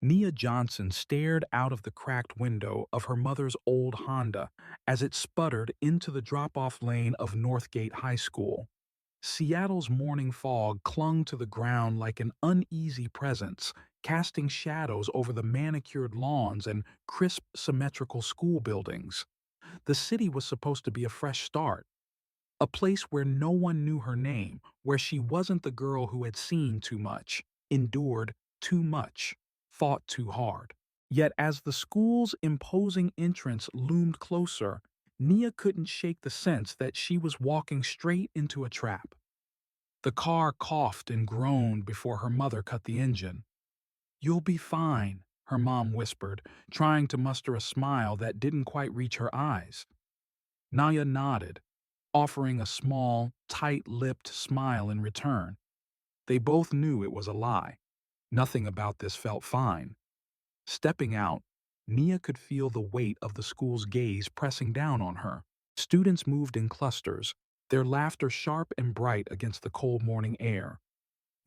Nia Johnson stared out of the cracked window of her mother's old Honda as it sputtered into the drop-off lane of Northgate High School. Seattle's morning fog clung to the ground like an uneasy presence, casting shadows over the manicured lawns and crisp, symmetrical school buildings. The city was supposed to be a fresh start, a place where no one knew her name, where she wasn't the girl who had seen too much, endured too much, fought too hard. Yet as the school's imposing entrance loomed closer, Nia couldn't shake the sense that she was walking straight into a trap. The car coughed and groaned before her mother cut the engine. "You'll be fine," her mom whispered, trying to muster a smile that didn't quite reach her eyes. Naya nodded, offering a small, tight-lipped smile in return. They both knew it was a lie. Nothing about this felt fine. Stepping out, Nia could feel the weight of the school's gaze pressing down on her. Students moved in clusters, their laughter sharp and bright against the cold morning air.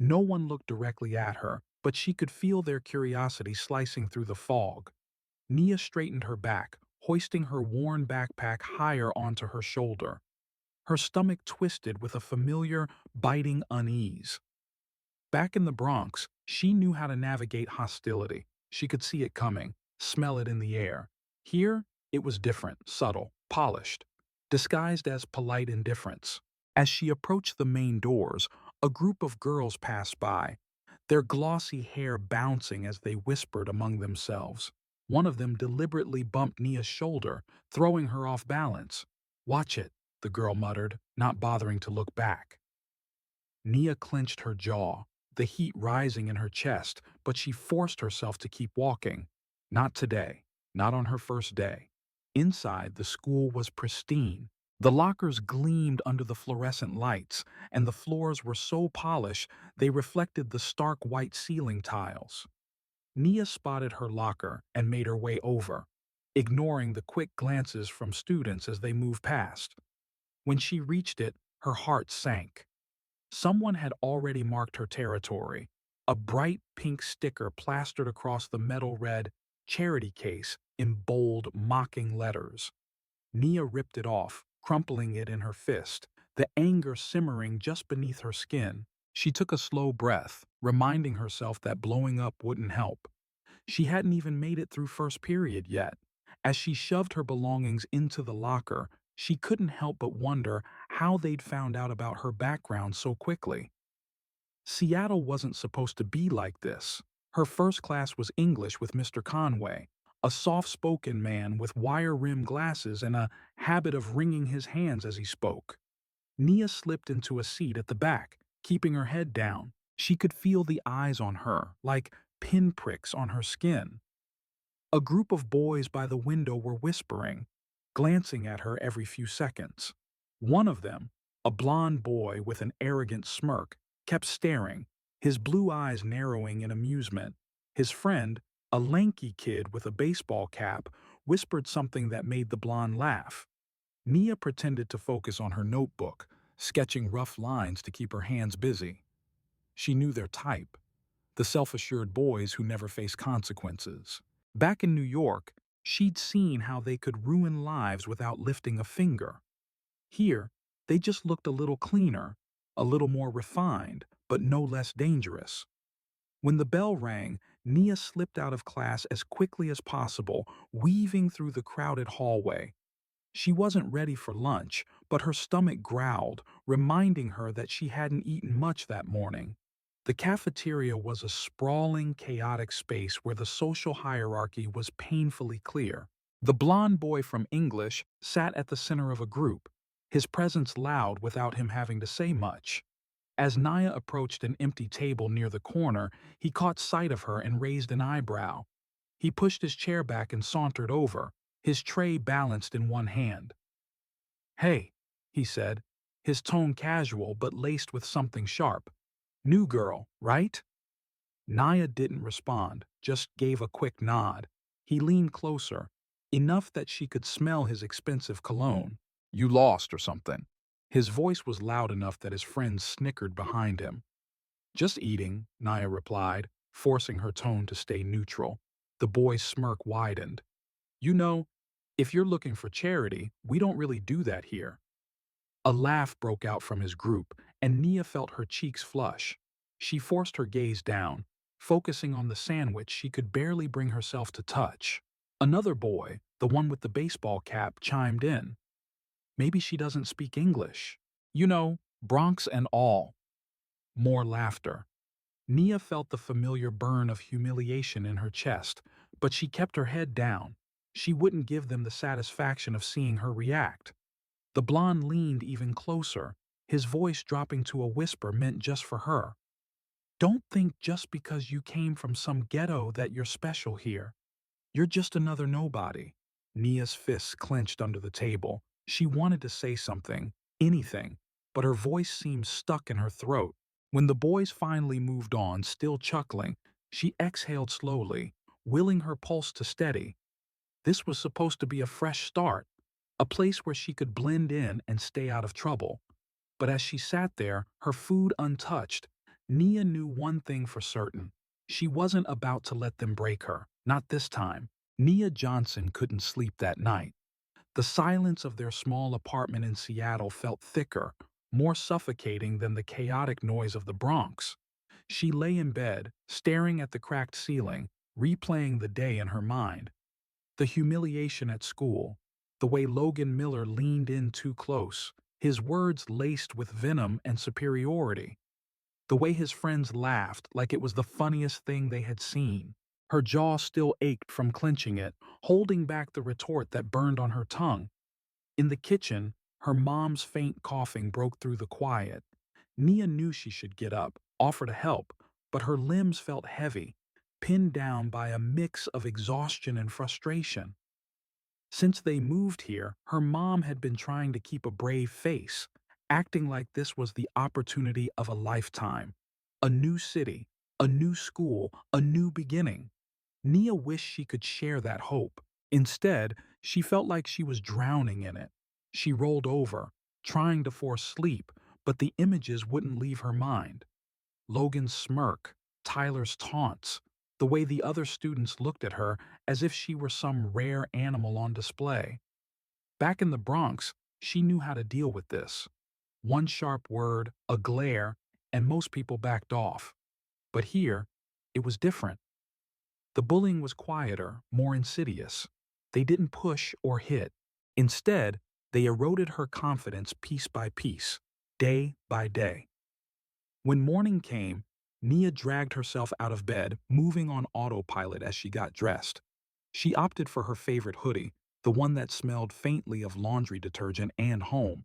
No one looked directly at her, but she could feel their curiosity slicing through the fog. Nia straightened her back, hoisting her worn backpack higher onto her shoulder. Her stomach twisted with a familiar, biting unease. Back in the Bronx, she knew how to navigate hostility. She could see it coming, smell it in the air. Here, it was different, subtle, polished, disguised as polite indifference. As she approached the main doors, a group of girls passed by, their glossy hair bouncing as they whispered among themselves. One of them deliberately bumped Nia's shoulder, throwing her off balance. "Watch it," the girl muttered, not bothering to look back. Nia clenched her jaw, the heat rising in her chest, but she forced herself to keep walking. Not today, not on her first day. Inside, the school was pristine. The lockers gleamed under the fluorescent lights, and the floors were so polished they reflected the stark white ceiling tiles. Nia spotted her locker and made her way over, ignoring the quick glances from students as they moved past. When she reached it, her heart sank. Someone had already marked her territory. A bright pink sticker plastered across the metal read "Charity Case" in bold, mocking letters. Nia ripped it off, crumpling it in her fist, the anger simmering just beneath her skin. She took a slow breath, reminding herself that blowing up wouldn't help. She hadn't even made it through first period yet. As she shoved her belongings into the locker, she couldn't help but wonder how they'd found out about her background so quickly. Seattle wasn't supposed to be like this. Her first class was English with Mr. Conway, a soft-spoken man with wire-rimmed glasses and a habit of wringing his hands as he spoke. Nia slipped into a seat at the back, keeping her head down. She could feel the eyes on her, like pinpricks on her skin. A group of boys by the window were whispering, glancing at her every few seconds. One of them, a blond boy with an arrogant smirk, kept staring, his blue eyes narrowing in amusement. His friend, a lanky kid with a baseball cap, whispered something that made the blonde laugh. Nia pretended to focus on her notebook, sketching rough lines to keep her hands busy. She knew their type, the self-assured boys who never face consequences. Back in New York, she'd seen how they could ruin lives without lifting a finger. Here, they just looked a little cleaner, a little more refined, but no less dangerous. When the bell rang, Nia slipped out of class as quickly as possible, weaving through the crowded hallway. She wasn't ready for lunch, but her stomach growled, reminding her that she hadn't eaten much that morning. The cafeteria was a sprawling, chaotic space where the social hierarchy was painfully clear. The blond boy from English sat at the center of a group, his presence loud without him having to say much. As Naya approached an empty table near the corner, he caught sight of her and raised an eyebrow. He pushed his chair back and sauntered over, his tray balanced in one hand. "Hey," he said, his tone casual but laced with something sharp. "New girl, right?" Naya didn't respond, just gave a quick nod. He leaned closer, enough that she could smell his expensive cologne. "You lost or something?" His voice was loud enough that his friends snickered behind him. "Just eating," Naya replied. forcing her tone to stay neutral. The boy's smirk widened. You know, if you're looking for charity, we don't really do that here. A laugh broke out from his group, and Nia felt her cheeks flush. She forced her gaze down, focusing on the sandwich she could barely bring herself to touch. Another boy, the one with the baseball cap, chimed in. Maybe she doesn't speak English. You know, Bronx and all. More laughter. Nia felt the familiar burn of humiliation in her chest, but she kept her head down. She wouldn't give them the satisfaction of seeing her react. The blonde leaned even closer, his voice dropping to a whisper meant just for her. Don't think just because you came from some ghetto that you're special here. You're just another nobody. Nia's fists clenched under the table. She wanted to say something, anything, but her voice seemed stuck in her throat. When the boys finally moved on, still chuckling, she exhaled slowly, willing her pulse to steady. This was supposed to be a fresh start, a place where she could blend in and stay out of trouble. But as she sat there, her food untouched, Nia knew one thing for certain. She wasn't about to let them break her, not this time. Nia Johnson couldn't sleep that night. The silence of their small apartment in Seattle felt thicker, more suffocating than the chaotic noise of the Bronx. She lay in bed, staring at the cracked ceiling, replaying the day in her mind. The humiliation at school, the way Logan Miller leaned in too close, his words laced with venom and superiority. The way his friends laughed like it was the funniest thing they had seen. Her jaw still ached from clenching it, holding back the retort that burned on her tongue. In the kitchen, her mom's faint coughing broke through the quiet. Nia knew she should get up, offer to help, but her limbs felt heavy, pinned down by a mix of exhaustion and frustration. Since they moved here, her mom had been trying to keep a brave face, acting like this was the opportunity of a lifetime. A new city, a new school, a new beginning. Nia wished she could share that hope. Instead, she felt like she was drowning in it. She rolled over, trying to force sleep, but the images wouldn't leave her mind. Logan's smirk, Tyler's taunts, the way the other students looked at her as if she were some rare animal on display. Back in the Bronx, she knew how to deal with this. One sharp word, a glare, and most people backed off. But here, it was different. The bullying was quieter, more insidious. They didn't push or hit. Instead, they eroded her confidence piece by piece, day by day. When morning came, Nia dragged herself out of bed, moving on autopilot as she got dressed. She opted for her favorite hoodie, the one that smelled faintly of laundry detergent and home.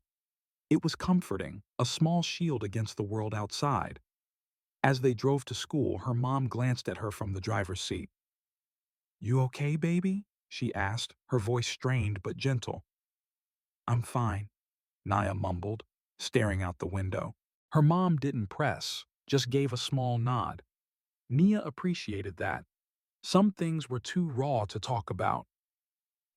It was comforting, a small shield against the world outside. As they drove to school, her mom glanced at her from the driver's seat. "You okay, baby?" she asked, her voice strained but gentle. "I'm fine," Nia mumbled, staring out the window. Her mom didn't press, just gave a small nod. Nia appreciated that. Some things were too raw to talk about.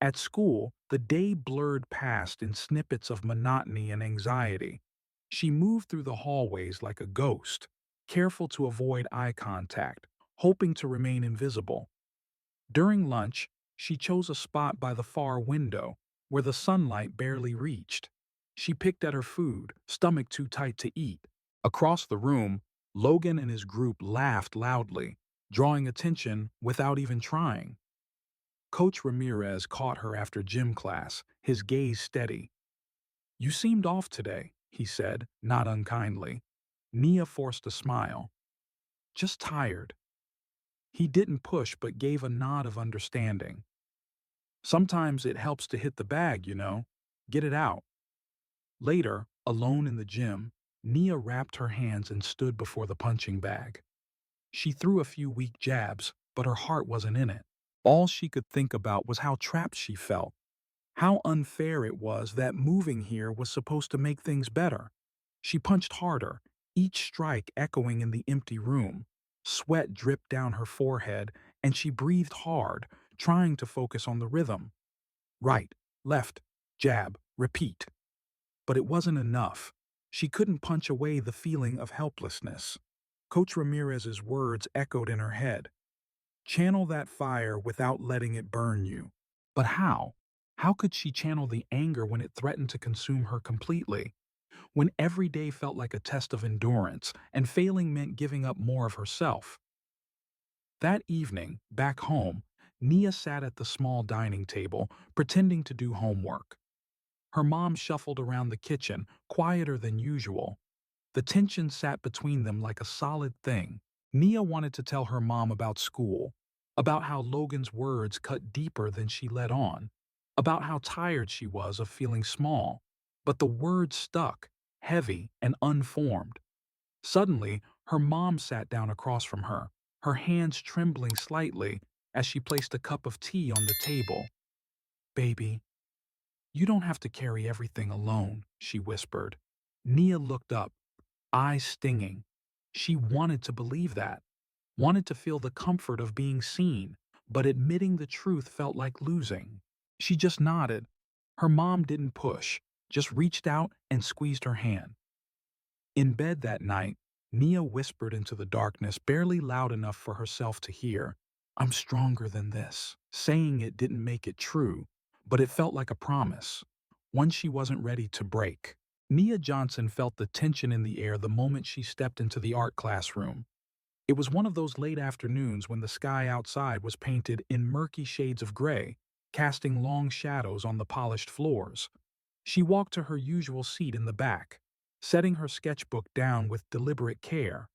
At school, the day blurred past in snippets of monotony and anxiety. She moved through the hallways like a ghost, careful to avoid eye contact, hoping to remain invisible. During lunch, she chose a spot by the far window, where the sunlight barely reached. She picked at her food, stomach too tight to eat. Across the room, Logan and his group laughed loudly, drawing attention without even trying. Coach Ramirez caught her after gym class, his gaze steady. "You seemed off today," he said, not unkindly. Nia forced a smile. "Just tired." He didn't push but gave a nod of understanding. "Sometimes it helps to hit the bag, you know. Get it out." Later, alone in the gym, Nia wrapped her hands and stood before the punching bag. She threw a few weak jabs, but her heart wasn't in it. All she could think about was how trapped she felt, how unfair it was that moving here was supposed to make things better. She punched harder, each strike echoing in the empty room. Sweat dripped down her forehead, and she breathed hard, trying to focus on the rhythm. Right, left, jab, repeat. But it wasn't enough. She couldn't punch away the feeling of helplessness. Coach Ramirez's words echoed in her head. Channel that fire without letting it burn you. But how? How could she channel the anger when it threatened to consume her completely? When every day felt like a test of endurance, and failing meant giving up more of herself? That evening, back home, Nia sat at the small dining table, pretending to do homework. Her mom shuffled around the kitchen, quieter than usual. The tension sat between them like a solid thing. Nia wanted to tell her mom about school, about how Logan's words cut deeper than she let on, about how tired she was of feeling small. But the words stuck, heavy and unformed. Suddenly, her mom sat down across from her hands trembling slightly as she placed a cup of tea on the table. Baby, you don't have to carry everything alone, she whispered. Nia looked up, eyes stinging. She wanted to believe that, wanted to feel the comfort of being seen, but admitting the truth felt like losing. She just nodded. Her mom didn't push, just reached out and squeezed her hand. In bed that night, Nia whispered into the darkness, barely loud enough for herself to hear, I'm stronger than this. Saying it didn't make it true, but it felt like a promise, one she wasn't ready to break. Nia Johnson felt the tension in the air the moment she stepped into the art classroom. It was one of those late afternoons when the sky outside was painted in murky shades of gray, casting long shadows on the polished floors. She walked to her usual seat in the back, setting her sketchbook down with deliberate care.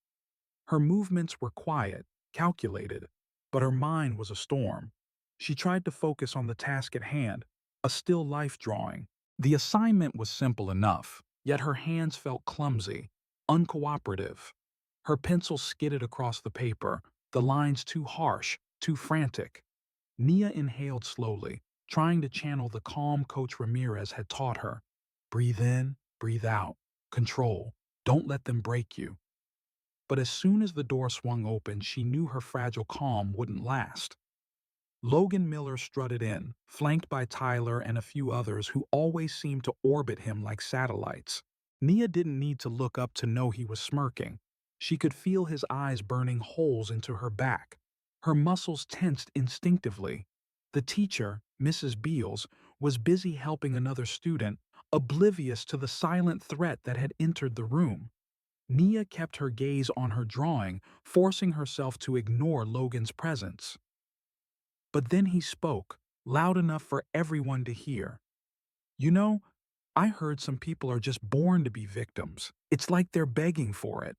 Her movements were quiet, calculated, but her mind was a storm. She tried to focus on the task at hand, a still life drawing. The assignment was simple enough, yet her hands felt clumsy, uncooperative. Her pencil skidded across the paper, the lines too harsh, too frantic. Nia inhaled slowly, trying to channel the calm Coach Ramirez had taught her. Breathe in, breathe out. Control. Don't let them break you. But as soon as the door swung open, she knew her fragile calm wouldn't last. Logan Miller strutted in, flanked by Tyler and a few others who always seemed to orbit him like satellites. Nia didn't need to look up to know he was smirking. She could feel his eyes burning holes into her back. Her muscles tensed instinctively. The teacher, Mrs. Beals, was busy helping another student, oblivious to the silent threat that had entered the room. Nia kept her gaze on her drawing, forcing herself to ignore Logan's presence. But then he spoke, loud enough for everyone to hear. You know, I heard some people are just born to be victims. It's like they're begging for it.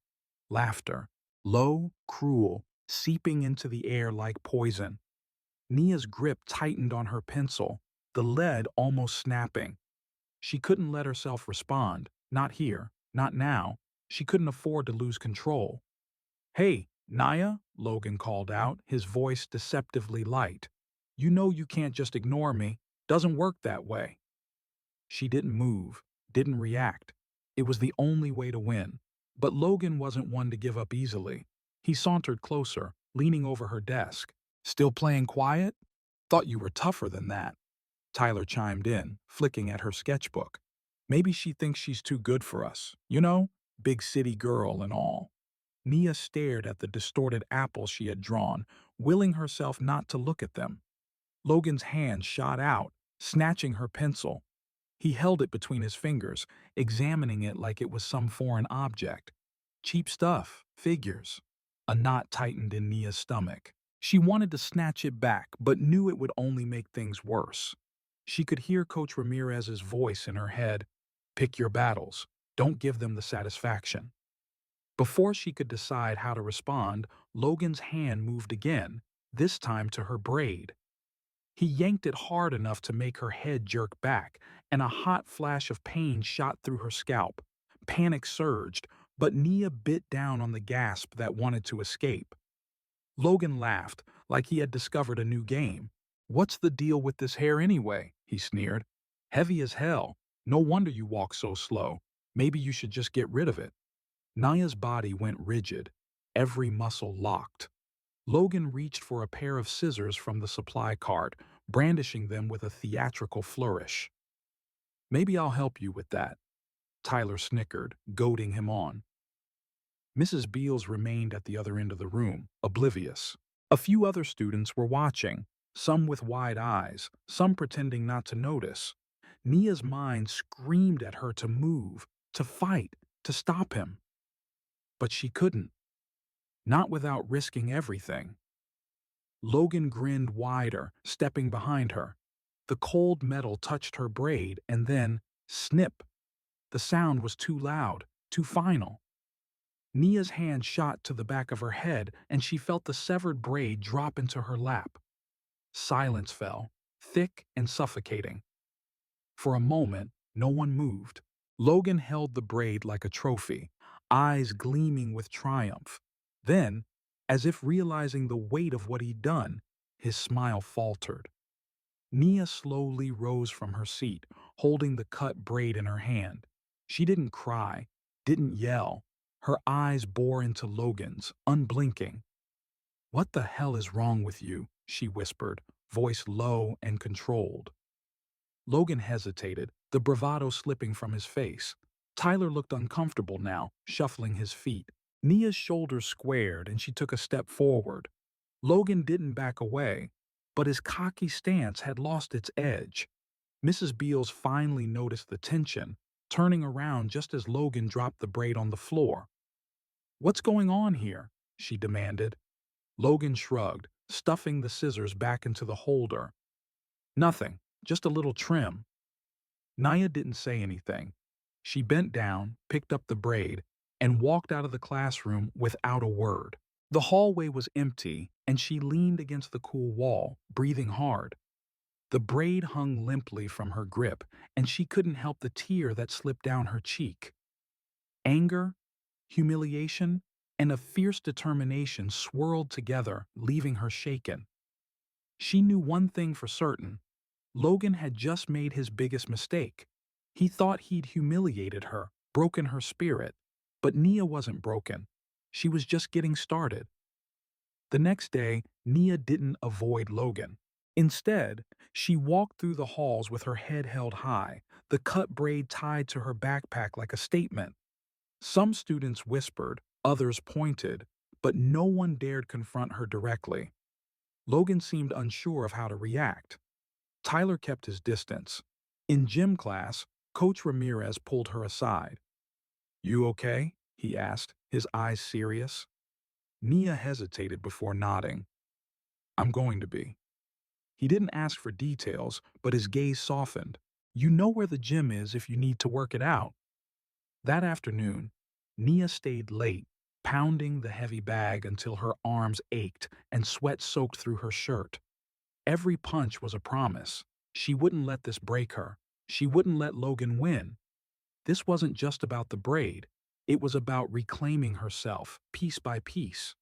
Laughter, low, cruel, seeping into the air like poison. Nia's grip tightened on her pencil, the lead almost snapping. She couldn't let herself respond, not here, not now. She couldn't afford to lose control. Hey, Naya, Logan called out, his voice deceptively light. You know you can't just ignore me. Doesn't work that way. She didn't move, didn't react. It was the only way to win. But Logan wasn't one to give up easily. He sauntered closer, leaning over her desk. Still playing quiet? Thought you were tougher than that. Tyler chimed in, flicking at her sketchbook. Maybe she thinks she's too good for us. You know, big city girl and all. Nia stared at the distorted apples she had drawn, willing herself not to look at them. Logan's hand shot out, snatching her pencil. He held it between his fingers, examining it like it was some foreign object. Cheap stuff, figures. A knot tightened in Nia's stomach. She wanted to snatch it back, but knew it would only make things worse. She could hear Coach Ramirez's voice in her head. Pick your battles. Don't give them the satisfaction. Before she could decide how to respond, Logan's hand moved again, this time to her braid. He yanked it hard enough to make her head jerk back, and a hot flash of pain shot through her scalp. Panic surged, but Nia bit down on the gasp that wanted to escape. Logan laughed, like he had discovered a new game. What's the deal with this hair anyway? He sneered. Heavy as hell. No wonder you walk so slow. Maybe you should just get rid of it. Naya's body went rigid, every muscle locked. Logan reached for a pair of scissors from the supply cart, brandishing them with a theatrical flourish. Maybe I'll help you with that, Tyler snickered, goading him on. Mrs. Beals remained at the other end of the room, oblivious. A few other students were watching, some with wide eyes, some pretending not to notice. Nia's mind screamed at her to move, to fight, to stop him. But she couldn't, not without risking everything. Logan grinned wider, stepping behind her. The cold metal touched her braid, and then, snip! The sound was too loud, too final. Nia's hand shot to the back of her head, and she felt the severed braid drop into her lap. Silence fell, thick and suffocating. For a moment, no one moved. Logan held the braid like a trophy, eyes gleaming with triumph. Then, as if realizing the weight of what he'd done, his smile faltered. Nia slowly rose from her seat, holding the cut braid in her hand. She didn't cry, didn't yell. Her eyes bore into Logan's, unblinking. "What the hell is wrong with you?" she whispered, voice low and controlled. Logan hesitated, the bravado slipping from his face. Tyler looked uncomfortable now, shuffling his feet. Nia's shoulders squared and she took a step forward. Logan didn't back away, but his cocky stance had lost its edge. Mrs. Beals finally noticed the tension, turning around just as Logan dropped the braid on the floor. "What's going on here?" she demanded. Logan shrugged, stuffing the scissors back into the holder. "Nothing, just a little trim." Nia didn't say anything. She bent down, picked up the braid, and walked out of the classroom without a word. The hallway was empty, and she leaned against the cool wall, breathing hard. The braid hung limply from her grip, and she couldn't help the tear that slipped down her cheek. Anger, humiliation, and a fierce determination swirled together, leaving her shaken. She knew one thing for certain. Logan had just made his biggest mistake. He thought he'd humiliated her, broken her spirit. But Nia wasn't broken. She was just getting started. The next day, Nia didn't avoid Logan. Instead, she walked through the halls with her head held high, the cut braid tied to her backpack like a statement. Some students whispered, others pointed, but no one dared confront her directly. Logan seemed unsure of how to react. Tyler kept his distance. In gym class, Coach Ramirez pulled her aside. "You okay?" he asked, his eyes serious. Nia hesitated before nodding. "I'm going to be." He didn't ask for details, but his gaze softened. "You know where the gym is if you need to work it out." That afternoon, Nia stayed late, pounding the heavy bag until her arms ached and sweat soaked through her shirt. Every punch was a promise. She wouldn't let this break her. She wouldn't let Logan win. This wasn't just about the braid. It was about reclaiming herself, piece by piece.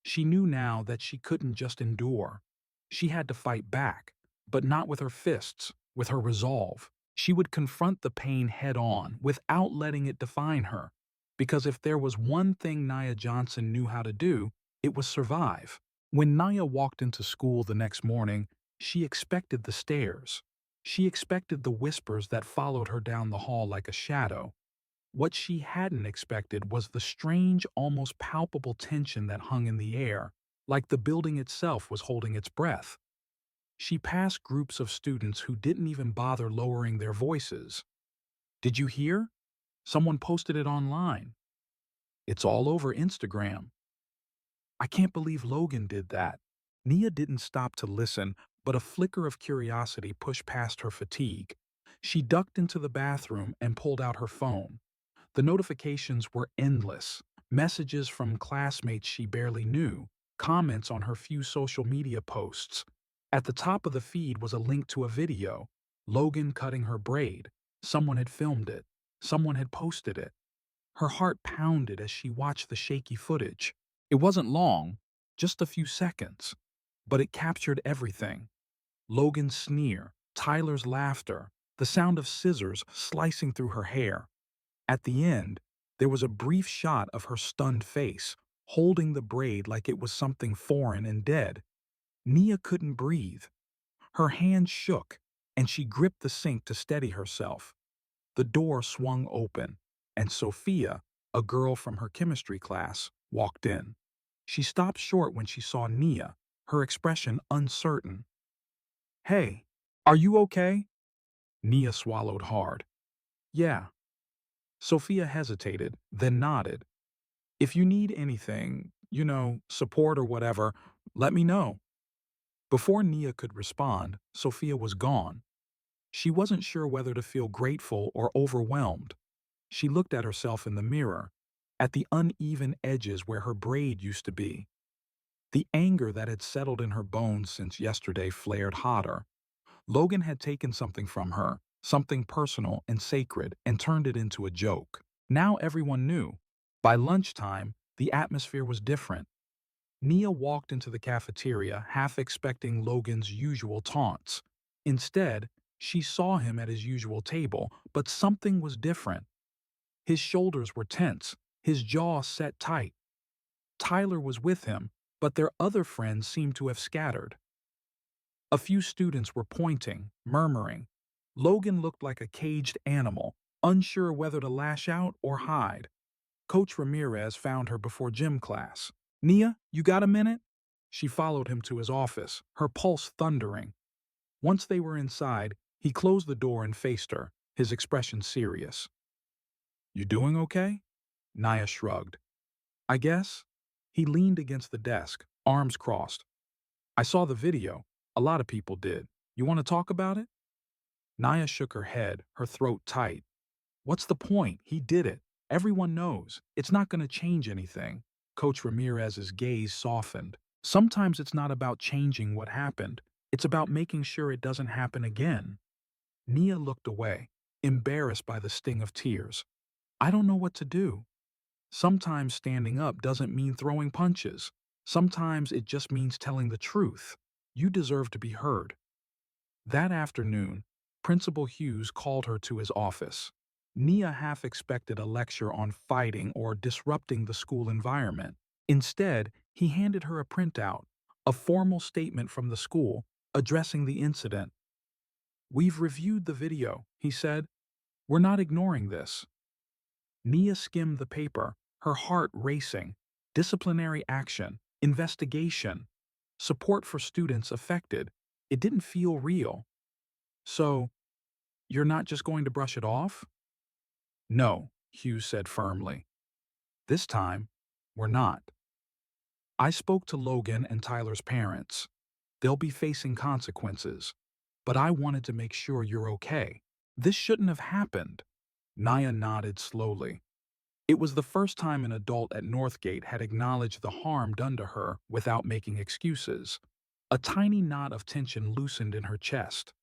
She knew now that she couldn't just endure. She had to fight back, but not with her fists, with her resolve. She would confront the pain head on without letting it define her. Because if there was one thing Nia Johnson knew how to do, it was survive. When Nia walked into school the next morning, she expected the stares. She expected the whispers that followed her down the hall like a shadow. What she hadn't expected was the strange, almost palpable tension that hung in the air, like the building itself was holding its breath. She passed groups of students who didn't even bother lowering their voices. "Did you hear? Someone posted it online. It's all over Instagram. I can't believe Logan did that." Nia didn't stop to listen, but a flicker of curiosity pushed past her fatigue. She ducked into the bathroom and pulled out her phone. The notifications were endless. Messages from classmates she barely knew, comments on her few social media posts. At the top of the feed was a link to a video. Logan cutting her braid. Someone had filmed it. Someone had posted it. Her heart pounded as she watched the shaky footage. It wasn't long, just a few seconds, but it captured everything. Logan's sneer, Tyler's laughter, the sound of scissors slicing through her hair. At the end, there was a brief shot of her stunned face, holding the braid like it was something foreign and dead. Nia couldn't breathe. Her hand shook, and she gripped the sink to steady herself. The door swung open, and Sophia, A girl from her chemistry class walked in. She stopped short when she saw Nia, her expression uncertain. "Hey, are you okay?" Nia swallowed hard. "Yeah." Sophia hesitated, then nodded. "If you need anything, support or whatever, let me know." Before Nia could respond, Sophia was gone. She wasn't sure whether to feel grateful or overwhelmed. She looked at herself in the mirror, at the uneven edges where her braid used to be. The anger that had settled in her bones since yesterday flared hotter. Logan had taken something from her, something personal and sacred, and turned it into a joke. Now everyone knew. By lunchtime, the atmosphere was different. Nia walked into the cafeteria half expecting Logan's usual taunts. Instead, she saw him at his usual table, but something was different. His shoulders were tense, his jaw set tight. Tyler was with him, but their other friends seemed to have scattered. A few students were pointing, murmuring. Logan looked like a caged animal, unsure whether to lash out or hide. Coach Ramirez found her before gym class. "Nia, you got a minute?" She followed him to his office, her pulse thundering. Once they were inside, he closed the door and faced her, his expression serious. "You doing okay?" Nia shrugged. "I guess." He leaned against the desk, arms crossed. "I saw the video. A lot of people did. You want to talk about it?" Nia shook her head, her throat tight. "What's the point? He did it. Everyone knows. It's not going to change anything." Coach Ramirez's gaze softened. "Sometimes it's not about changing what happened. It's about making sure it doesn't happen again." Nia looked away, embarrassed by the sting of tears. "I don't know what to do." Sometimes standing up doesn't mean throwing punches. Sometimes it just means telling the truth. You deserve to be heard. That afternoon, Principal Hughes called her to his office. Nia half expected a lecture on fighting or disrupting the school environment. Instead, he handed her a printout, a formal statement from the school addressing the incident. "We've reviewed the video," he said. "We're not ignoring this." Nia skimmed the paper, her heart racing. Disciplinary action, investigation, support for students affected. It didn't feel real. "So, you're not just going to brush it off?" "No," Hughes said firmly. "This time, we're not. I spoke to Logan and Tyler's parents. They'll be facing consequences. But I wanted to make sure you're okay. This shouldn't have happened." Nia nodded slowly. It was the first time an adult at Northgate had acknowledged the harm done to her without making excuses. A tiny knot of tension loosened in her chest.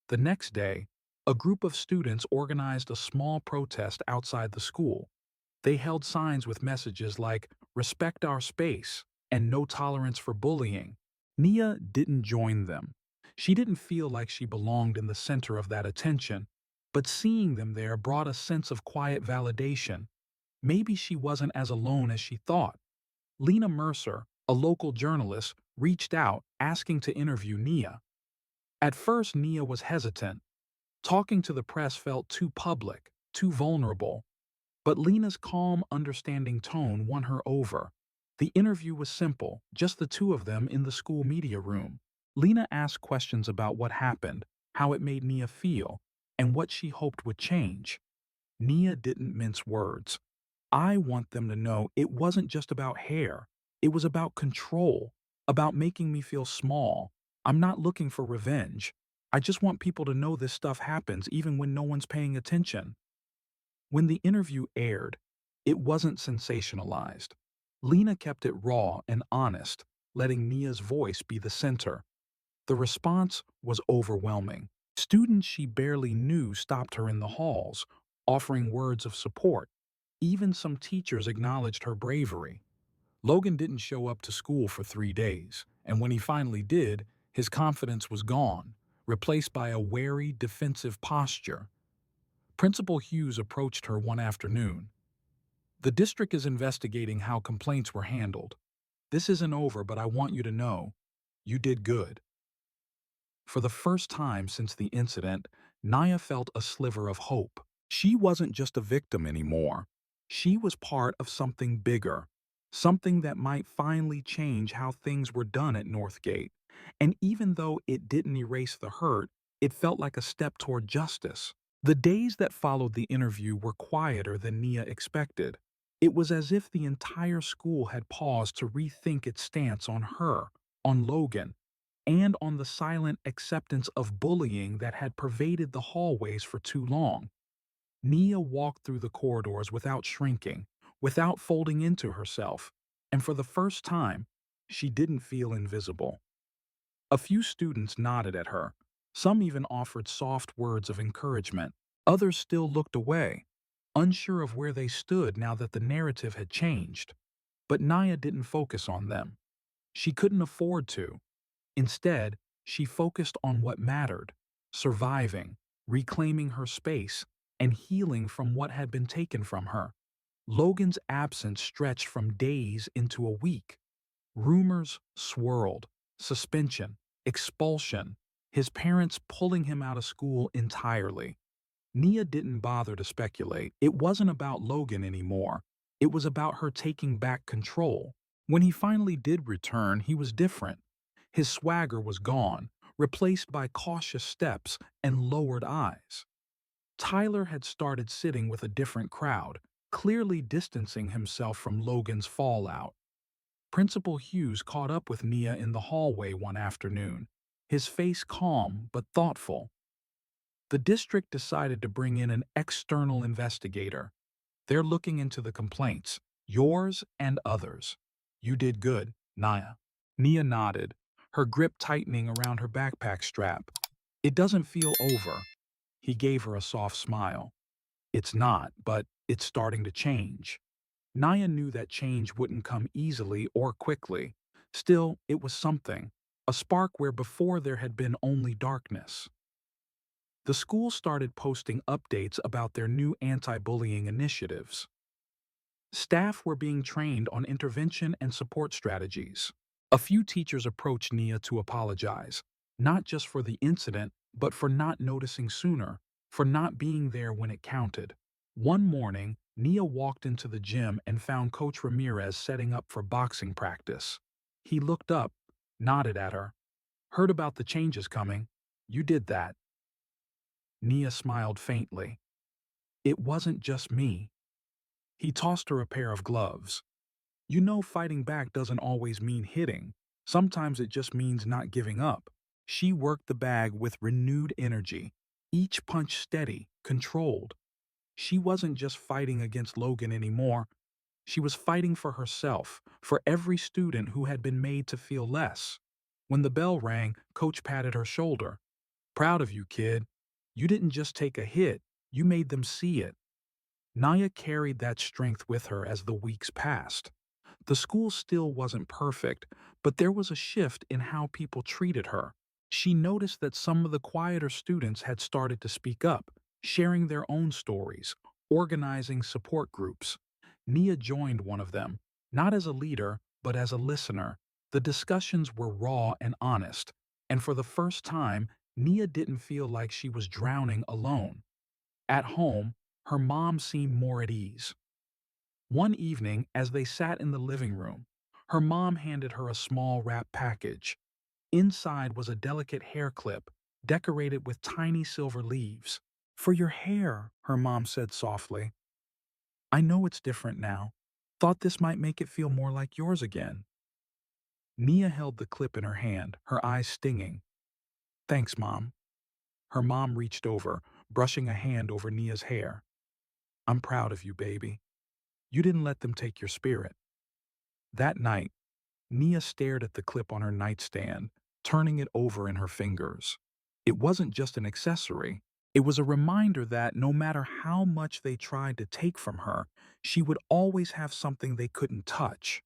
The next day, a group of students organized a small protest outside the school. They held signs with messages like, "Respect our space," and "No tolerance for bullying." Nia didn't join them. She didn't feel like she belonged in the center of that attention, but seeing them there brought a sense of quiet validation. Maybe she wasn't as alone as she thought. Lena Mercer, a local journalist, reached out asking to interview Nia. At first, Nia was hesitant. Talking to the press felt too public, too vulnerable. But Lena's calm, understanding tone won her over. The interview was simple, just the two of them in the school media room. Lena asked questions about what happened, how it made Nia feel, and what she hoped would change. Nia didn't mince words. "I want them to know it wasn't just about hair. It was about control, about making me feel small. I'm not looking for revenge. I just want people to know this stuff happens even when no one's paying attention." When the interview aired, it wasn't sensationalized. Lena kept it raw and honest, letting Nia's voice be the center. The response was overwhelming. Students she barely knew stopped her in the halls, offering words of support. Even some teachers acknowledged her bravery. Logan didn't show up to school for 3 days, and when he finally did, his confidence was gone, replaced by a wary, defensive posture. Principal Hughes approached her one afternoon. "The district is investigating how complaints were handled. This isn't over, but I want you to know, you did good." For the first time since the incident, Nia felt a sliver of hope. She wasn't just a victim anymore. She was part of something bigger, something that might finally change how things were done at Northgate. And even though it didn't erase the hurt, it felt like a step toward justice. The days that followed the interview were quieter than Nia expected. It was as if the entire school had paused to rethink its stance on her, on Logan, and on the silent acceptance of bullying that had pervaded the hallways for too long. Nia walked through the corridors without shrinking, without folding into herself, and for the first time, she didn't feel invisible. A few students nodded at her. Some even offered soft words of encouragement. Others still looked away, unsure of where they stood now that the narrative had changed. But Nia didn't focus on them. She couldn't afford to. Instead, she focused on what mattered: surviving, reclaiming her space, and healing from what had been taken from her. Logan's absence stretched from days into a week. Rumors swirled: suspension, expulsion, his parents pulling him out of school entirely. Nia didn't bother to speculate. It wasn't about Logan anymore. It was about her taking back control. When he finally did return, he was different. His swagger was gone, replaced by cautious steps and lowered eyes. Tyler had started sitting with a different crowd, clearly distancing himself from Logan's fallout. Principal Hughes caught up with Nia in the hallway one afternoon, his face calm but thoughtful. The district decided to bring in an external investigator. They're looking into the complaints, yours and others. You did good, Nia. Nia nodded, her grip tightening around her backpack strap. It doesn't feel over. He gave her a soft smile. It's not, but it's starting to change. Nia knew that change wouldn't come easily or quickly. Still, it was something, a spark where before there had been only darkness. The school started posting updates about their new anti-bullying initiatives. Staff were being trained on intervention and support strategies. A few teachers approached Nia to apologize, not just for the incident, but for not noticing sooner, for not being there when it counted. One morning, Nia walked into the gym and found Coach Ramirez setting up for boxing practice. He looked up, nodded at her. Heard about the changes coming. You did that. Nia smiled faintly. It wasn't just me. He tossed her a pair of gloves. You know, fighting back doesn't always mean hitting. Sometimes it just means not giving up. She worked the bag with renewed energy, each punch steady, controlled. She wasn't just fighting against Logan anymore. She was fighting for herself, for every student who had been made to feel less. When the bell rang, Coach patted her shoulder. Proud of you, kid. You didn't just take a hit, you made them see it. Nia carried that strength with her as the weeks passed. The school still wasn't perfect, but there was a shift in how people treated her. She noticed that some of the quieter students had started to speak up, sharing their own stories, organizing support groups. Nia joined one of them, not as a leader, but as a listener. The discussions were raw and honest, and for the first time, Nia didn't feel like she was drowning alone. At home, her mom seemed more at ease. One evening, as they sat in the living room, her mom handed her a small wrapped package. Inside was a delicate hair clip, decorated with tiny silver leaves. For your hair, her mom said softly. I know it's different now. Thought this might make it feel more like yours again. Nia held the clip in her hand, her eyes stinging. Thanks, Mom. Her mom reached over, brushing a hand over Nia's hair. I'm proud of you, baby. You didn't let them take your spirit. That night, Nia stared at the clip on her nightstand, turning it over in her fingers. It wasn't just an accessory. It was a reminder that no matter how much they tried to take from her, she would always have something they couldn't touch: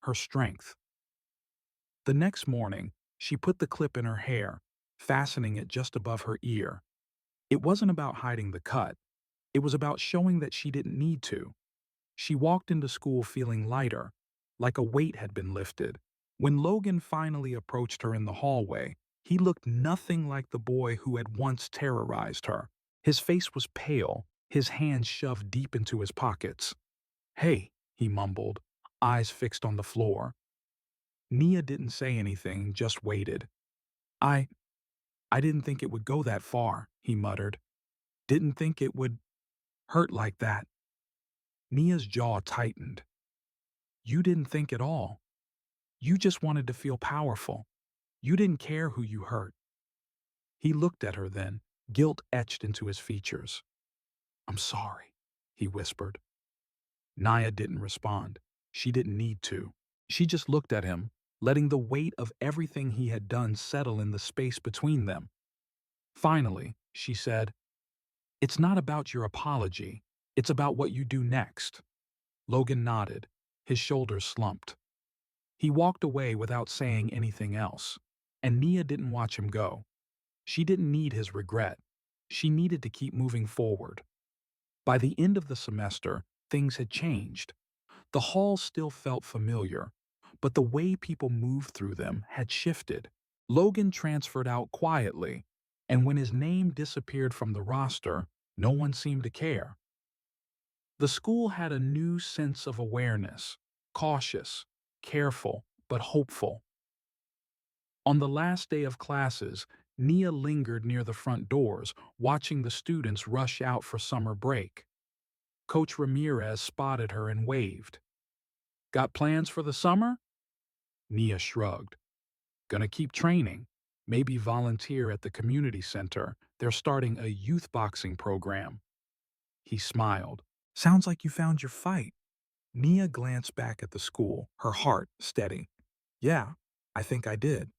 her strength. The next morning, she put the clip in her hair, fastening it just above her ear. It wasn't about hiding the cut. It was about showing that she didn't need to. She walked into school feeling lighter, like a weight had been lifted. When Logan finally approached her in the hallway, he looked nothing like the boy who had once terrorized her. His face was pale, his hands shoved deep into his pockets. Hey, he mumbled, eyes fixed on the floor. Nia didn't say anything, just waited. I, I didn't think it would go that far, he muttered. Didn't think it would hurt like that. Nia's jaw tightened. You didn't think at all. You just wanted to feel powerful. You didn't care who you hurt. He looked at her then, guilt etched into his features. I'm sorry, he whispered. Nia didn't respond. She didn't need to. She just looked at him, letting the weight of everything he had done settle in the space between them. Finally, she said, It's not about your apology. It's about what you do next. Logan nodded, his shoulders slumped. He walked away without saying anything else, and Nia didn't watch him go. She didn't need his regret. She needed to keep moving forward. By the end of the semester, things had changed. The halls still felt familiar, but the way people moved through them had shifted. Logan transferred out quietly, and when his name disappeared from the roster, no one seemed to care. The school had a new sense of awareness, cautious, careful, but hopeful. On the last day of classes, Nia lingered near the front doors, watching the students rush out for summer break. Coach Ramirez spotted her and waved. Got plans for the summer? Nia shrugged. Gonna keep training. Maybe volunteer at the community center. They're starting a youth boxing program. He smiled. Sounds like you found your fight. Nia glanced back at the school, her heart steady. Yeah, I think I did.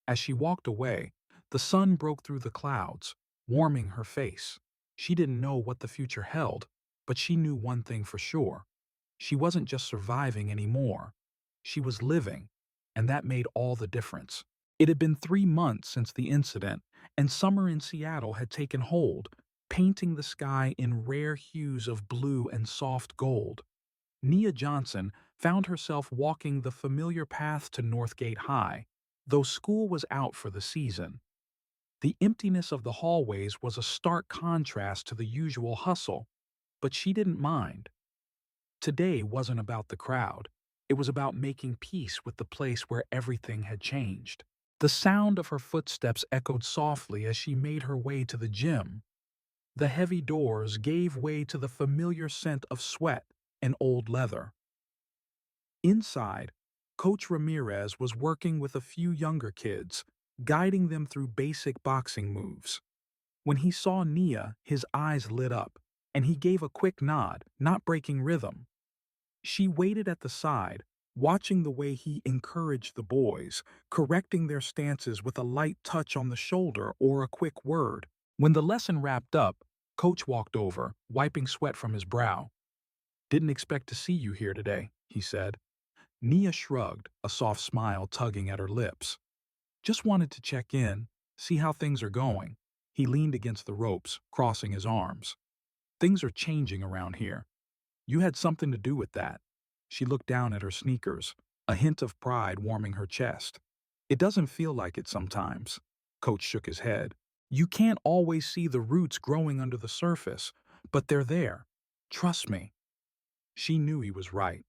As she walked away, the sun broke through the clouds, warming her face. She didn't know what the future held, but she knew one thing for sure. She wasn't just surviving anymore. She was living, and that made all the difference. It had been 3 months since the incident, and summer in Seattle had taken hold, painting the sky in rare hues of blue and soft gold. Nia Johnson found herself walking the familiar path to Northgate High, though school was out for the season. The emptiness of the hallways was a stark contrast to the usual hustle, but she didn't mind. Today wasn't about the crowd. It was about making peace with the place where everything had changed. The sound of her footsteps echoed softly as she made her way to the gym. The heavy doors gave way to the familiar scent of sweat and old leather. Inside, Coach Ramirez was working with a few younger kids, guiding them through basic boxing moves. When he saw Nia, his eyes lit up, and he gave a quick nod, not breaking rhythm. She waited at the side, watching the way he encouraged the boys, correcting their stances with a light touch on the shoulder or a quick word. When the lesson wrapped up, Coach walked over, wiping sweat from his brow. Didn't expect to see you here today, he said. Nia shrugged, a soft smile tugging at her lips. Just wanted to check in, see how things are going. He leaned against the ropes, crossing his arms. Things are changing around here. You had something to do with that. She looked down at her sneakers, a hint of pride warming her chest. It doesn't feel like it sometimes. Coach shook his head. You can't always see the roots growing under the surface, but they're there. Trust me. She knew he was right.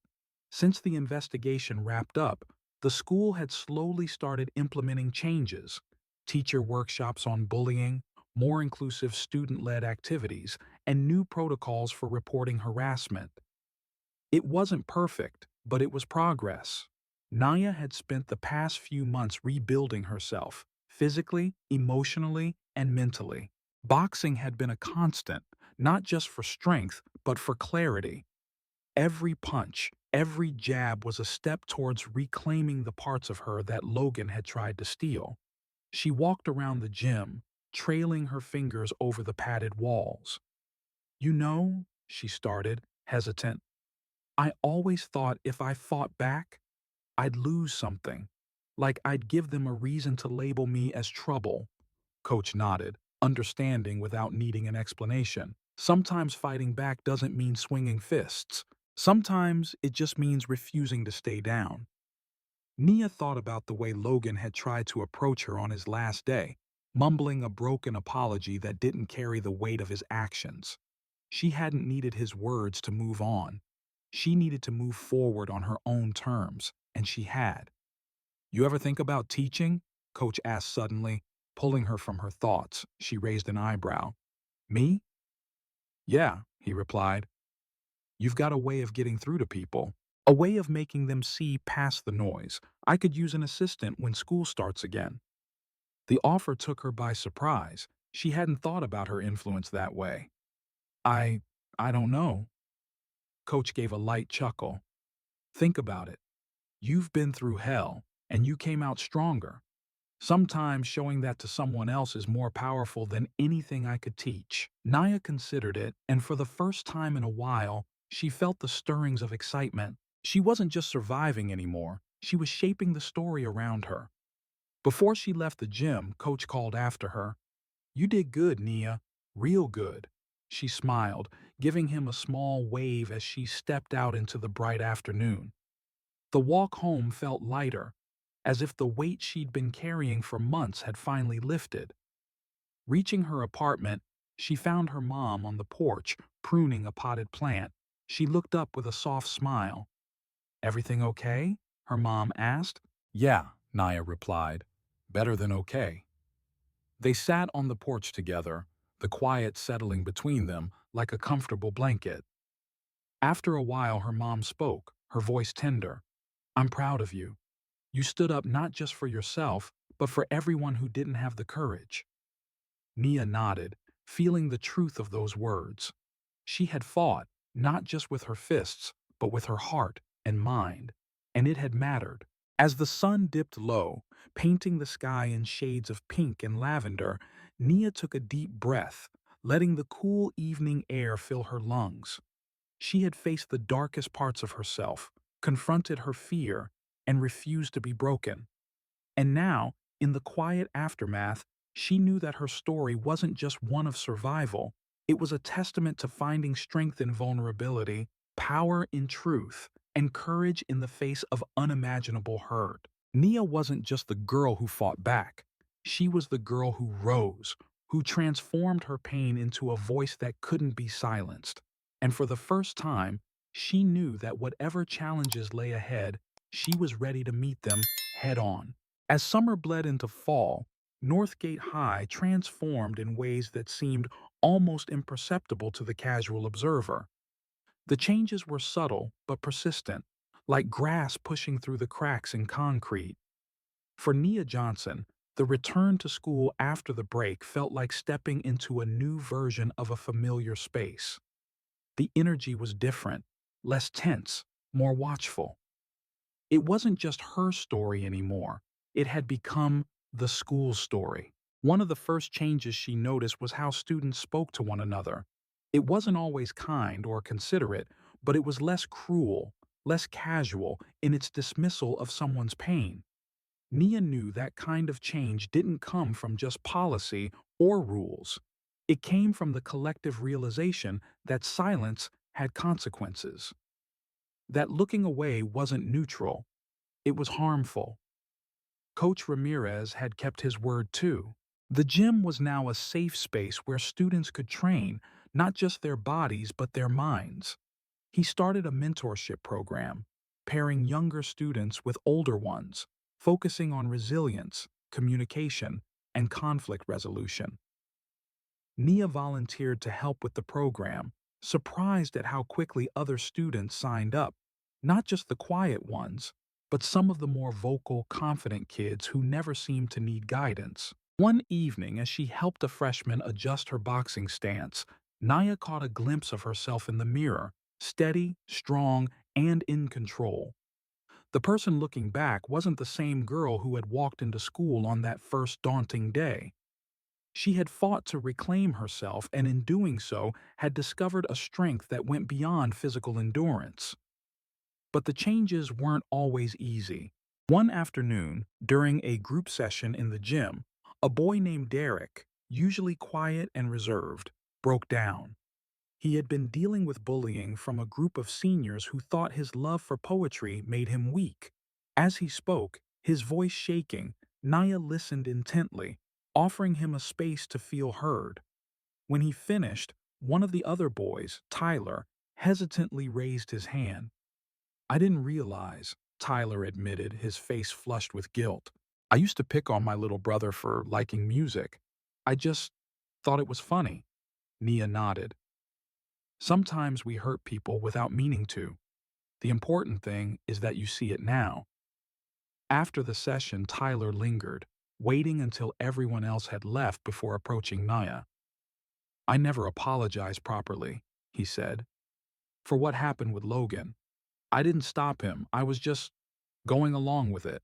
Since the investigation wrapped up, the school had slowly started implementing changes, teacher workshops on bullying, more inclusive student-led activities, and new protocols for reporting harassment. It wasn't perfect, but it was progress. Naya had spent the past few months rebuilding herself, physically, emotionally, and mentally. Boxing had been a constant, not just for strength, but for clarity. Every punch, every jab was a step towards reclaiming the parts of her that Logan had tried to steal. She walked around the gym, trailing her fingers over the padded walls. You know, she started, hesitant, I always thought if I fought back, I'd lose something. Like I'd give them a reason to label me as trouble. Coach nodded, understanding without needing an explanation. Sometimes fighting back doesn't mean swinging fists. Sometimes it just means refusing to stay down. Nia thought about the way Logan had tried to approach her on his last day, mumbling a broken apology that didn't carry the weight of his actions. She hadn't needed his words to move on. She needed to move forward on her own terms, and she had. You ever think about teaching? Coach asked suddenly, pulling her from her thoughts. She raised an eyebrow. Me? Yeah, he replied. You've got a way of getting through to people, a way of making them see past the noise. I could use an assistant when school starts again. The offer took her by surprise. She hadn't thought about her influence that way. I, I don't know. Coach gave a light chuckle. Think about it. You've been through hell, and you came out stronger. Sometimes showing that to someone else is more powerful than anything I could teach. Naya considered it, and for the first time in a while, she felt the stirrings of excitement. She wasn't just surviving anymore, she was shaping the story around her. Before she left the gym, Coach called after her. You did good, Nia. Real good. She smiled, giving him a small wave as she stepped out into the bright afternoon. The walk home felt lighter, as if the weight she'd been carrying for months had finally lifted. Reaching her apartment, she found her mom on the porch, pruning a potted plant. She looked up with a soft smile. Everything okay? Her mom asked. Yeah, Naya replied. Better than okay. They sat on the porch together, the quiet settling between them like a comfortable blanket. After a while, her mom spoke, her voice tender. I'm proud of you. You stood up not just for yourself, but for everyone who didn't have the courage. Nia nodded, feeling the truth of those words. She had fought, not just with her fists, but with her heart and mind, and it had mattered. As the sun dipped low, painting the sky in shades of pink and lavender, Nia took a deep breath, letting the cool evening air fill her lungs. She had faced the darkest parts of herself, confronted her fear, and refused to be broken. And now, in the quiet aftermath, she knew that her story wasn't just one of survival, it was a testament to finding strength in vulnerability, power in truth, and courage in the face of unimaginable hurt. Nia wasn't just the girl who fought back. She was the girl who rose, who transformed her pain into a voice that couldn't be silenced. And for the first time, she knew that whatever challenges lay ahead, she was ready to meet them head on. As summer bled into fall, Northgate High transformed in ways that seemed almost imperceptible to the casual observer. The changes were subtle but persistent, like grass pushing through the cracks in concrete. For Nia Johnson, the return to school after the break felt like stepping into a new version of a familiar space. The energy was different, less tense, more watchful. It wasn't just her story anymore. It had become the school story. One of the first changes she noticed was how students spoke to one another. It wasn't always kind or considerate, but it was less cruel, less casual in its dismissal of someone's pain. Nia knew that kind of change didn't come from just policy or rules. It came from the collective realization that silence had consequences, that looking away wasn't neutral, it was harmful. Coach Ramirez had kept his word too. The gym was now a safe space where students could train not just their bodies but their minds. He started a mentorship program, pairing younger students with older ones, focusing on resilience, communication, and conflict resolution. Nia volunteered to help with the program, surprised at how quickly other students signed up, not just the quiet ones, but some of the more vocal, confident kids who never seemed to need guidance. One evening, as she helped a freshman adjust her boxing stance, Nia caught a glimpse of herself in the mirror, steady, strong, and in control. The person looking back wasn't the same girl who had walked into school on that first daunting day. She had fought to reclaim herself and in doing so had discovered a strength that went beyond physical endurance. But the changes weren't always easy. One afternoon, during a group session in the gym, a boy named Derek, usually quiet and reserved, broke down. He had been dealing with bullying from a group of seniors who thought his love for poetry made him weak. As he spoke, his voice shaking, Naya listened intently, offering him a space to feel heard. When he finished, one of the other boys, Tyler, hesitantly raised his hand. I didn't realize, Tyler admitted, his face flushed with guilt. I used to pick on my little brother for liking music. I just thought it was funny. Nia nodded. Sometimes we hurt people without meaning to. The important thing is that you see it now. After the session, Tyler lingered, waiting until everyone else had left before approaching Nia. I never apologized properly, he said, for what happened with Logan. I didn't stop him, I was just going along with it.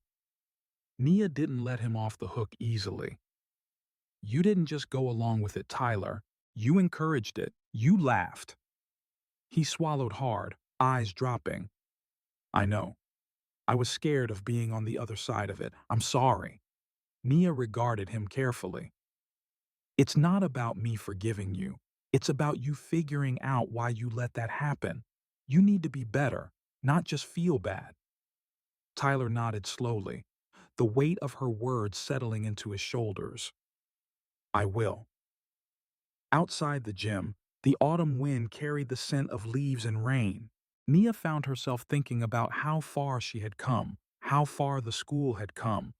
Nia didn't let him off the hook easily. You didn't just go along with it, Tyler. You encouraged it. You laughed. He swallowed hard, eyes dropping. I know. I was scared of being on the other side of it. I'm sorry. Nia regarded him carefully. It's not about me forgiving you. It's about you figuring out why you let that happen. You need to be better, not just feel bad. Tyler nodded slowly, the weight of her words settling into his shoulders. I will. Outside the gym, the autumn wind carried the scent of leaves and rain. Nia found herself thinking about how far she had come, how far the school had come.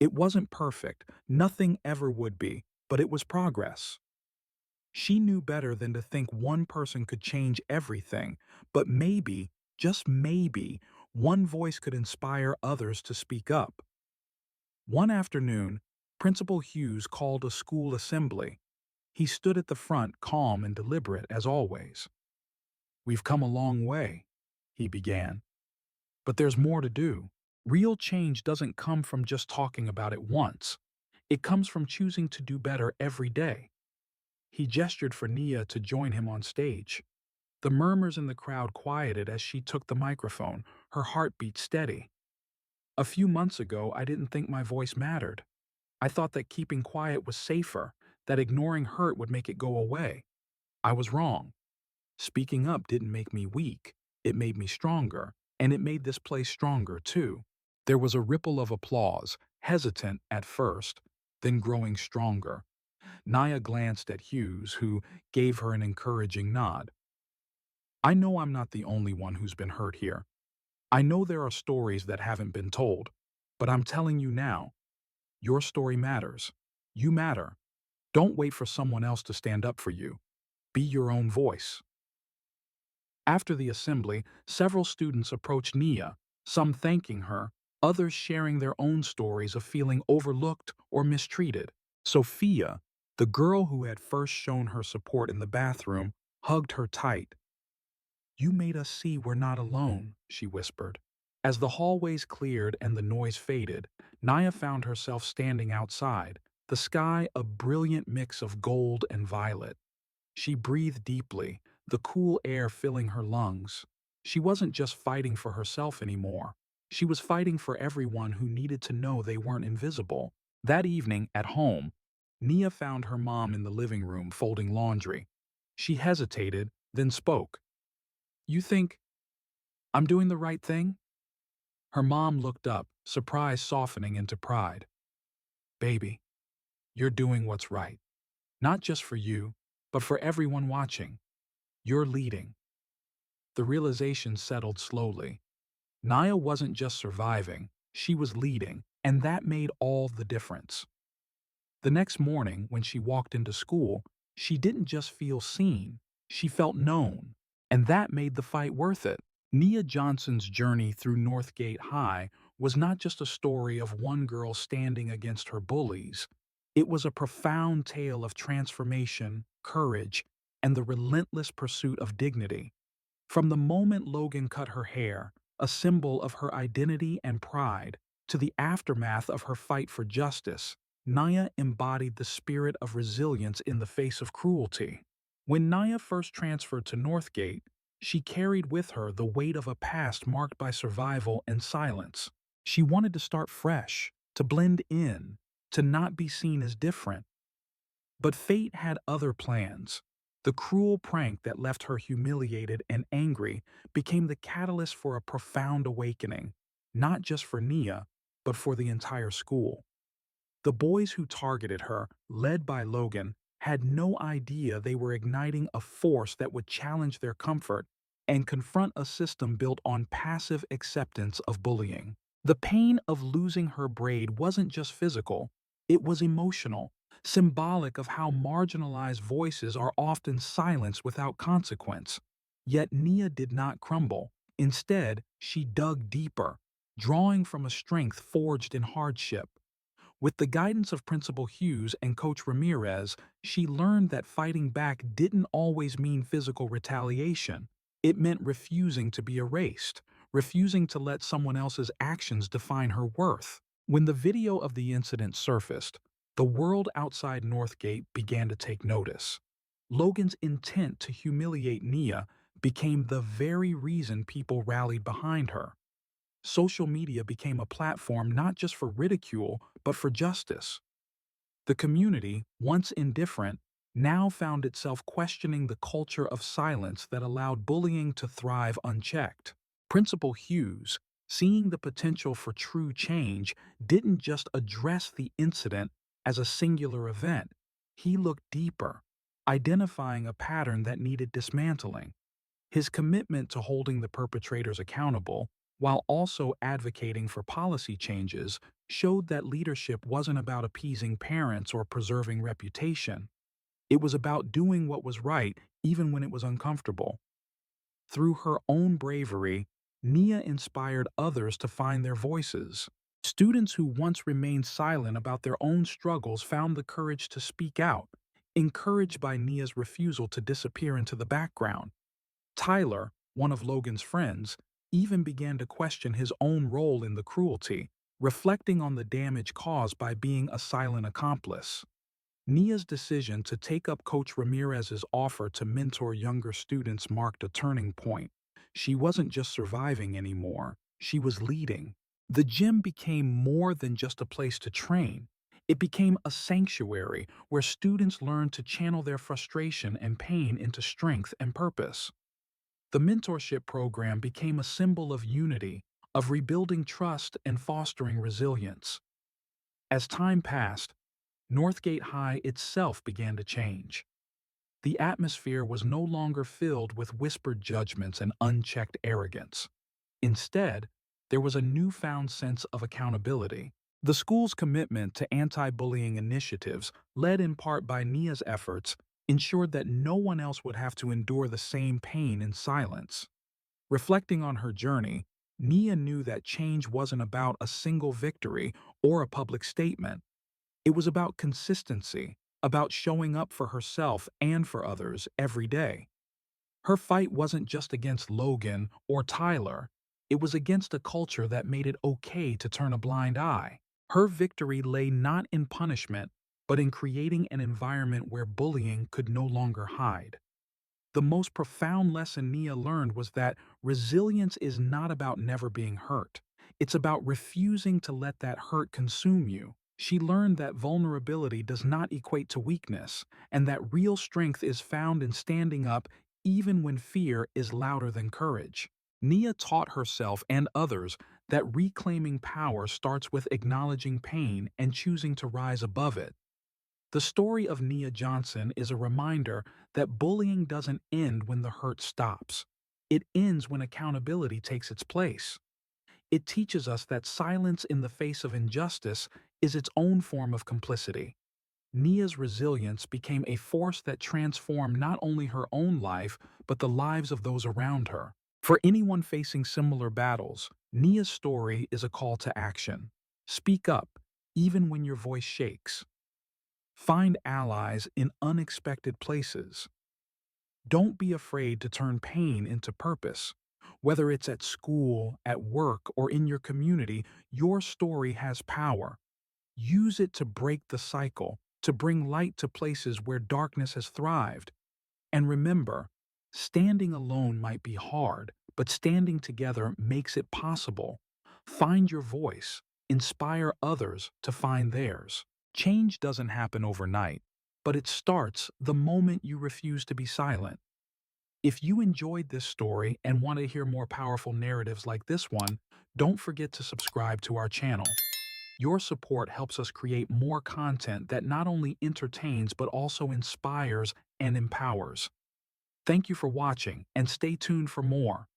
It wasn't perfect, nothing ever would be, but it was progress. She knew better than to think one person could change everything, but maybe, just maybe, one voice could inspire others to speak up. One afternoon, Principal Hughes called a school assembly. He stood at the front, calm and deliberate as always. We've come a long way, he began. But there's more to do. Real change doesn't come from just talking about it once. It comes from choosing to do better every day. He gestured for Nia to join him on stage. The murmurs in the crowd quieted as she took the microphone, her heartbeat steady. A few months ago, I didn't think my voice mattered. I thought that keeping quiet was safer, that ignoring hurt would make it go away. I was wrong. Speaking up didn't make me weak. It made me stronger, and it made this place stronger, too. There was a ripple of applause, hesitant at first, then growing stronger. Nia glanced at Hughes, who gave her an encouraging nod. I know I'm not the only one who's been hurt here. I know there are stories that haven't been told, but I'm telling you now, your story matters. You matter. Don't wait for someone else to stand up for you. Be your own voice. After the assembly, several students approached Nia, some thanking her, others sharing their own stories of feeling overlooked or mistreated. Sophia, the girl who had first shown her support in the bathroom, hugged her tight. You made us see we're not alone, she whispered. As the hallways cleared and the noise faded, Nia found herself standing outside, the sky a brilliant mix of gold and violet. She breathed deeply, the cool air filling her lungs. She wasn't just fighting for herself anymore. She was fighting for everyone who needed to know they weren't invisible. That evening, at home, Nia found her mom in the living room folding laundry. She hesitated, then spoke. You think I'm doing the right thing? Her mom looked up, surprise softening into pride. Baby, you're doing what's right. Not just for you, but for everyone watching. You're leading. The realization settled slowly. Nia wasn't just surviving, she was leading, and that made all the difference. The next morning, when she walked into school, she didn't just feel seen, she felt known, and that made the fight worth it. Nia Johnson's journey through Northgate High was not just a story of one girl standing against her bullies. It was a profound tale of transformation, courage, and the relentless pursuit of dignity. From the moment Logan cut her hair, a symbol of her identity and pride, to the aftermath of her fight for justice, Nia embodied the spirit of resilience in the face of cruelty. When Nia first transferred to Northgate, she carried with her the weight of a past marked by survival and silence. She wanted to start fresh, to blend in, to not be seen as different. But fate had other plans. The cruel prank that left her humiliated and angry became the catalyst for a profound awakening, not just for Nia, but for the entire school. The boys who targeted her, led by Logan, had no idea they were igniting a force that would challenge their comfort and confront a system built on passive acceptance of bullying. The pain of losing her braid wasn't just physical, it was emotional, symbolic of how marginalized voices are often silenced without consequence. Yet Nia did not crumble. Instead, she dug deeper, drawing from a strength forged in hardship. With the guidance of Principal Hughes and Coach Ramirez, she learned that fighting back didn't always mean physical retaliation. It meant refusing to be erased, refusing to let someone else's actions define her worth. When the video of the incident surfaced, the world outside Northgate began to take notice. Logan's intent to humiliate Nia became the very reason people rallied behind her. Social media became a platform not just for ridicule, but for justice. The community, once indifferent, now found itself questioning the culture of silence that allowed bullying to thrive unchecked. Principal Hughes, seeing the potential for true change, didn't just address the incident as a singular event. He looked deeper, identifying a pattern that needed dismantling. His commitment to holding the perpetrators accountable, while also advocating for policy changes, showed that leadership wasn't about appeasing parents or preserving reputation. It was about doing what was right even when it was uncomfortable. Through her own bravery, Nia inspired others to find their voices. Students who once remained silent about their own struggles found the courage to speak out, encouraged by Nia's refusal to disappear into the background. Tyler, one of Logan's friends, even began to question his own role in the cruelty, reflecting on the damage caused by being a silent accomplice. Nia's decision to take up Coach Ramirez's offer to mentor younger students marked a turning point. She wasn't just surviving anymore, she was leading. The gym became more than just a place to train. It became a sanctuary where students learned to channel their frustration and pain into strength and purpose. The mentorship program became a symbol of unity, of rebuilding trust and fostering resilience. As time passed, Northgate High itself began to change. The atmosphere was no longer filled with whispered judgments and unchecked arrogance. Instead, there was a newfound sense of accountability. The school's commitment to anti-bullying initiatives, led in part by Nia's efforts, ensured that no one else would have to endure the same pain in silence. Reflecting on her journey, Nia knew that change wasn't about a single victory or a public statement. It was about consistency, about showing up for herself and for others every day. Her fight wasn't just against Logan or Tyler, it was against a culture that made it okay to turn a blind eye. Her victory lay not in punishment, but in creating an environment where bullying could no longer hide. The most profound lesson Nia learned was that resilience is not about never being hurt. It's about refusing to let that hurt consume you. She learned that vulnerability does not equate to weakness, and that real strength is found in standing up even when fear is louder than courage. Nia taught herself and others that reclaiming power starts with acknowledging pain and choosing to rise above it. The story of Nia Johnson is a reminder that bullying doesn't end when the hurt stops. It ends when accountability takes its place. It teaches us that silence in the face of injustice is its own form of complicity. Nia's resilience became a force that transformed not only her own life, but the lives of those around her. For anyone facing similar battles, Nia's story is a call to action. Speak up, even when your voice shakes. Find allies in unexpected places. Don't be afraid to turn pain into purpose. Whether it's at school, at work, or in your community, your story has power. Use it to break the cycle, to bring light to places where darkness has thrived. And remember, standing alone might be hard, but standing together makes it possible. Find your voice, inspire others to find theirs. Change doesn't happen overnight, but it starts the moment you refuse to be silent. If you enjoyed this story and want to hear more powerful narratives like this one, don't forget to subscribe to our channel. Your support helps us create more content that not only entertains but also inspires and empowers. Thank you for watching and stay tuned for more.